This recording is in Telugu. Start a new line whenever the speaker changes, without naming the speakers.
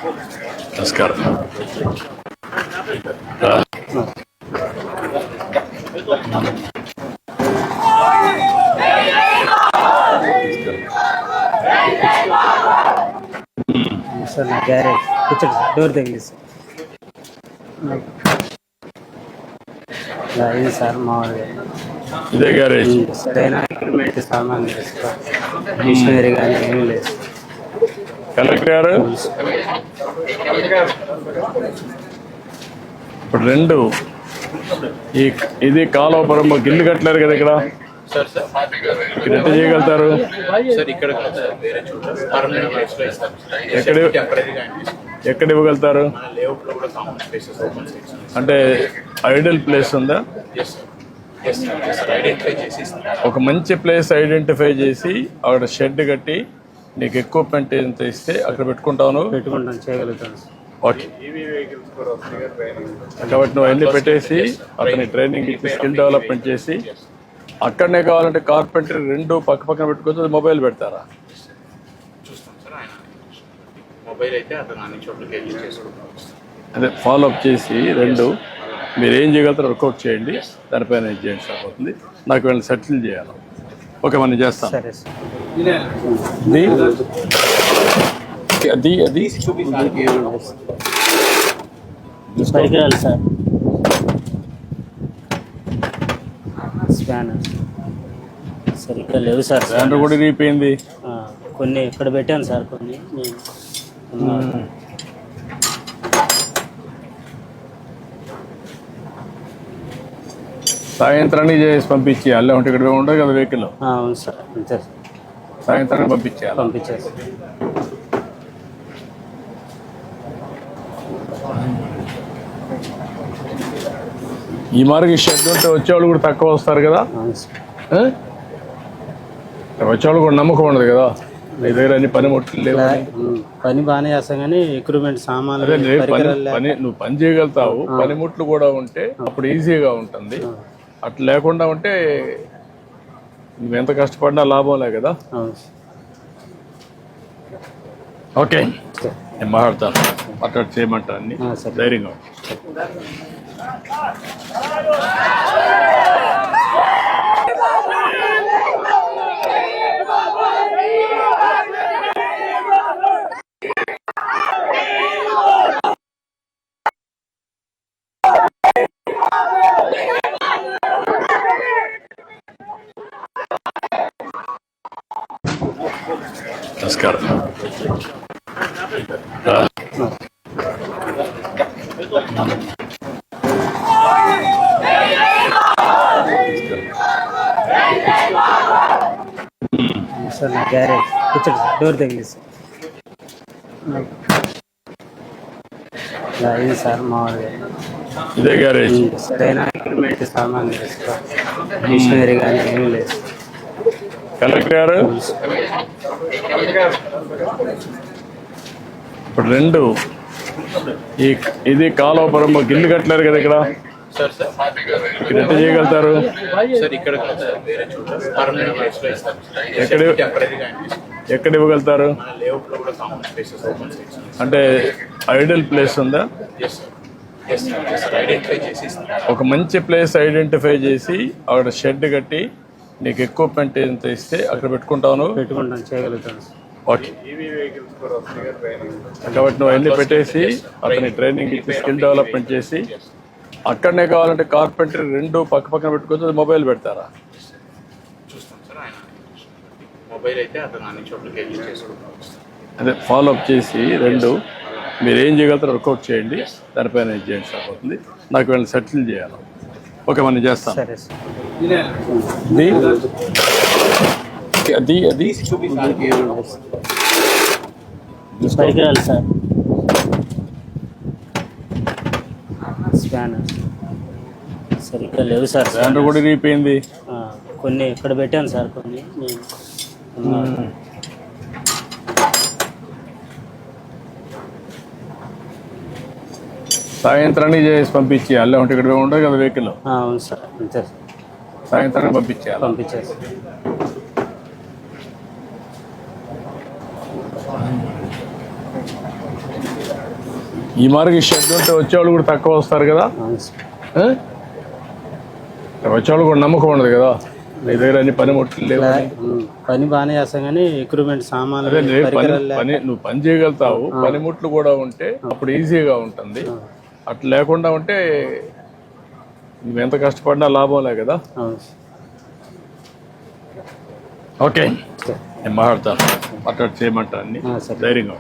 నమస్కారం.
సార్ నా గ్యారేజ్ కూర్చోండి సార్, డోర్ తగిలి సార్. ఇది సార్ మామూలుగా
ఇదే గ్యారేజ్.
సరైన ఎక్విప్మెంట్ సామాన్లు మిషనరీ కానీ ఏమీ లేదు.
కలెక్టర్ గారు ఇప్పుడు రెండు ఇది కాలువపురం గిల్లు కట్టలేరు కదా ఇక్కడ ఎట్లా చేయగలుగుతారు? ఎక్కడ ఇవ్వగలుగుతారు? అంటే ఐడియల్ ప్లేస్ ఉందా? ఒక మంచి ప్లేస్ ఐడెంటిఫై చేసి అక్కడ షెడ్ కట్టి నీకు ఎక్విప్మెంట్ ఎంత ఇస్తే అక్కడ పెట్టుకుంటాను.
చేయగలుగుతాను.
ఓకే, కాబట్టి నువ్వు అన్ని పెట్టేసి అతని ట్రైనింగ్ ఇచ్చి స్కిల్ డెవలప్మెంట్ చేసి అక్కడనే కావాలంటే కార్పెంటరీ రెండు పక్క పక్కన పెట్టుకోవచ్చు. మొబైల్ పెడతారా? అదే ఫాలో అప్ చేసి రెండు మీరు ఏం చేయగలుగుతారో వర్కౌట్ చేయండి, దానిపైన ఏం చేయండి సరిపోతుంది. నాకు వీళ్ళని సెటిల్ చేయాలి. ఓకే, మనం చేస్తాం. అది అది
పరికరాలు సార్, స్పానర్ సరిగ్గా లేవు సార్.
స్పానర్ కూడా ఇరిగిపోయింది.
కొన్ని ఇక్కడ పెట్టాను సార్, కొన్ని
సాయంత్రానికి చేసి పంపించేయాలి. లేకుంటే ఇక్కడ ఉండదు కదా వెహికల్.
అవును సార్, అంతే సార్.
సాయంత్రానికి పంపించేయాలి.
పంపించేసి
ఈ మార్గ షెడ్ ఉంటే వచ్చేవాళ్ళు కూడా తక్కువ వస్తారు కదా. వచ్చేవాళ్ళు కూడా నమ్మకం ఉండదు కదా, మీ దగ్గర అన్ని పనిముట్లు లేవు.
పని బాగానే చేస్తాం కానీ ఎక్విప్మెంట్ సామాన్లు
పని నువ్వు పని చేయగలుగుతావు. పనిముట్లు కూడా ఉంటే అప్పుడు ఈజీగా ఉంటుంది. అట్లా లేకుండా ఉంటే నువ్వు ఎంత కష్టపడినా లాభంలే కదా. ఓకే, నేను మాట్లాడతాను. మాట్లాడి చేయమంటా అన్ని ధైర్యంగా. నమస్కారం.
సార్ నా గ్యారేజ్ కూర్చోండి సార్, డోర్ తగిలి సార్. ఇది సార్ మామూలుగా
ఇదే గ్యారేజ్.
సరైన ఎక్విప్మెంట్ సామాన్లు మిషనరీ కానీ ఏమీ లేదు.
కలెక్టర్ గారు ఇప్పుడు రెండు ఇది కాలువపురం గిల్లు కట్టలేరు కదా ఇక్కడ ఎట్లా చేయగలుగుతారు? ఎక్కడ ఇవ్వగలుగుతారు? అంటే ఐడియల్ ప్లేస్ ఉందా? ఒక మంచి ప్లేస్ ఐడెంటిఫై చేసి అక్కడ షెడ్ కట్టి నీకు ఎక్విప్మెంట్ ఎంత ఇస్తే అక్కడ పెట్టుకుంటాను.
చేయగలుగుతాను.
ఓకే, కాబట్టి నువ్వు అన్ని పెట్టేసి అతని ట్రైనింగ్ ఇచ్చి స్కిల్ డెవలప్మెంట్ చేసి అక్కడనే కావాలంటే కార్పెంటరీ రెండు పక్క పక్కన పెట్టుకోవచ్చు. మొబైల్ పెడతారా? అదే ఫాలో అప్ చేసి రెండు మీరు ఏం చేయగలుగుతారో వర్కౌట్ చేయండి, దానిపైన ఏం చేయండి సరిపోతుంది. నాకు వీళ్ళని సెటిల్ చేయాలి. ఓకే, మనం చేస్తాం. అది అది
పరికరాలు సార్, స్పానర్ సరిగ్గా లేవు సార్.
స్పానర్ కూడా ఇరిగిపోయింది.
కొన్ని ఇక్కడ పెట్టాను సార్, కొన్ని
సాయంత్రానికి చేసి పంపించేయాలి. లేకుంటే ఇక్కడ ఉండదు కదా వెహికల్.
అవును సార్, అంతే సార్.
సాయంత్రానికి పంపించేయాలి.
పంపించేసి
ఈ మార్గం షెడ్ ఉంటే వచ్చేవాళ్ళు కూడా తక్కువ వస్తారు కదా,
అవును సార్.
ఆ? వచ్చేవాళ్ళు కూడా నమ్మకం ఉండదు కదా, నీ దగ్గర అన్ని పనిముట్లు లేవు.
పని బాగానే చేస్తాం కానీ ఎక్విప్మెంట్ సామాన్లు
అదే నేను
పరికరాలు
పని నువ్వు పని చేయగలుగుతావు, పనిముట్లు కూడా ఉంటే అప్పుడు ఈజీగా ఉంటుంది. అట్లా లేకుండా ఉంటే నువ్వు ఎంత కష్టపడినా లాభంలే కదా.
అవును సార్.
ఓకే, నేను మాట్లాడతాను, మాట్లాడి చేయమంటా అన్ని
సరే.
ధైర్యంగా.